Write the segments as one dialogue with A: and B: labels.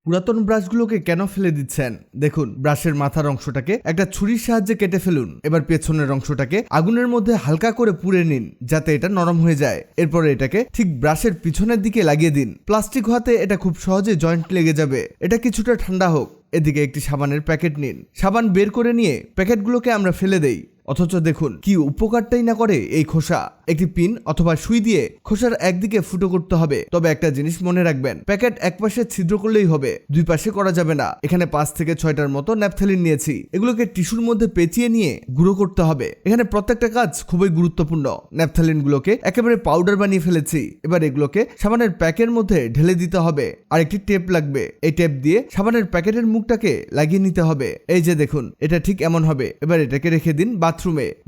A: পুরাতন ব্রাশগুলোকে কেন ফেলে দিচ্ছেন? দেখুন, ব্রাশের মাথার অংশটাকে একটা ছুরির সাহায্যে কেটে ফেলুন। এবার পেছনের অংশটাকে আগুনের মধ্যে হালকা করে পুড়ে নিন যাতে এটা নরম হয়ে যায়। এরপরে এটাকে ঠিক ব্রাশের পিছনের দিকে লাগিয়ে দিন। প্লাস্টিক হওয়াতে এটা খুব সহজে জয়েন্ট লেগে যাবে। এটা কিছুটা ঠান্ডা হোক। এদিকে একটি সাবানের প্যাকেট নিন। সাবান বের করে নিয়ে প্যাকেটগুলোকে আমরা ফেলে দেই। অথচ দেখুন কি উপকারটাই না করে এই খোসা। একটি পিন অথবা সুই দিয়ে খোসার একদিকে ফুটো করতে হবে। তবে একটা জিনিস মনে রাখবেন, প্যাকেট এক পাশে ছিদ্র করলেই হবে, দুই পাশে করা যাবে না। এখানে 5 থেকে 6টার মতো ন্যাপথলিন নিয়েছি। এগুলোকে টিস্যুর মধ্যে পেঁচিয়ে নিয়ে গুঁড়ো করতে হবে। এখানে প্রত্যেকটা কাজ খুবই গুরুত্বপূর্ণ। ন্যাপথলিন গুলোকে একেবারে পাউডার বানিয়ে ফেলেছি। এবার এগুলোকে সাবানের প্যাকের মধ্যে ঢেলে দিতে হবে। আর একটি টেপ লাগবে। এই টেপ দিয়ে সাবানের প্যাকেটের মুখটাকে লাগিয়ে নিতে হবে। এই যে দেখুন, এটা ঠিক এমন হবে। এবার এটাকে রেখে দিন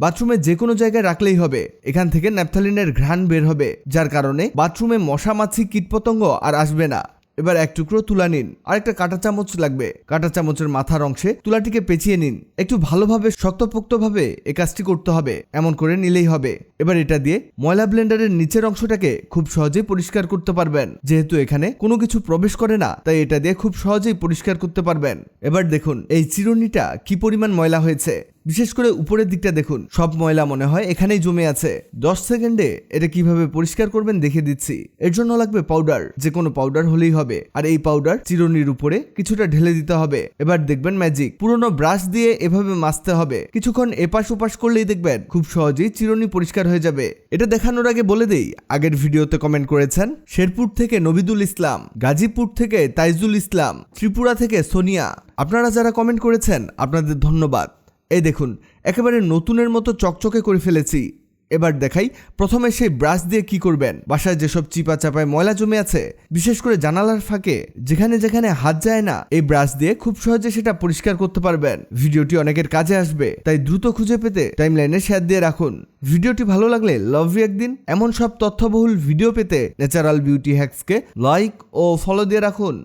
A: বাথরুমে যে কোনো জায়গায় রাখলেই হবে। এখান থেকে ন্যাপথলিনের ঘ্রাণ বের হবে, যার কারণে বাথরুমে মশা মাছি কীটপতঙ্গ আর আসবে না। এবার এক টুকরো তুলা নিন। আর একটা কাঁটা চামচ লাগবে। কাঁটা চামচের মাথার অংশে তুলাটিকে পেঁচিয়ে নিন। একটু ভালোভাবে শক্তপোক্তভাবে এই কাজটি করতে হবে। এমন করে নিলেই হবে। এবার এটা দিয়ে ময়লা ব্লেন্ডারের নিচের অংশটাকে খুব সহজেই পরিষ্কার করতে পারবেন। যেহেতু এখানে কোনো কিছু প্রবেশ করে না, তাই এটা দিয়ে খুব সহজেই পরিষ্কার করতে পারবেন। এবার দেখুন এই চিরুনিটা কি পরিমাণ ময়লা হয়েছে। বিশেষ করে উপরের দিকটা দেখুন, সব ময়লা মনে হয় এখানেই জমে আছে। 10 সেকেন্ডে এটা কিভাবে পরিষ্কার করবেন দেখিয়ে দিচ্ছি। এর জন্য লাগবে পাউডার, যে কোনো পাউডার হলেই হবে। আর এই পাউডার চিরুনির উপরে কিছুটা ঢেলে দিতে হবে। এবার দেখবেন ম্যাজিক, পুরোনো ব্রাশ দিয়ে এভাবে মাজতে হবে। কিছুক্ষণ এপাশ ওপাশ করলেই দেখবেন খুব সহজেই চিরুনি পরিষ্কার হয়ে যাবে। এটা দেখানোর আগে বলে দেই, আগের ভিডিওতে কমেন্ট করেছেন শেরপুর থেকে নবিদুল ইসলাম, গাজীপুর থেকে তাইজুল ইসলাম, ত্রিপুরা থেকে সোনিয়া। আপনারা যারা কমেন্ট করেছেন আপনাদের ধন্যবাদ। এই দেখুন, একেবারে নতুনের মতো চকচকে করে ফেলেছি। এবার দেখাই প্রথমে সেই ব্রাশ দিয়ে কি করবেন। বাসায় যেসব চিপা চাপায় ময়লা জমে আছে, বিশেষ করে জানালার ফাঁকে যেখানে যেখানে হাত যায় না, এই ব্রাশ দিয়ে খুব সহজে সেটা পরিষ্কার করতে পারবেন। ভিডিওটি অনেকের কাজে আসবে, তাই দ্রুত খুঁজে পেতে টাইমলাইনে শেয়ার দিয়ে রাখুন। ভিডিওটি ভালো লাগলে লাভ রিঅ্যাক্ট দিন। এমন সব তথ্যবহুল ভিডিও পেতে ন্যাচারাল বিউটি হ্যাক্সকে লাইক ও ফলো দিয়ে রাখুন।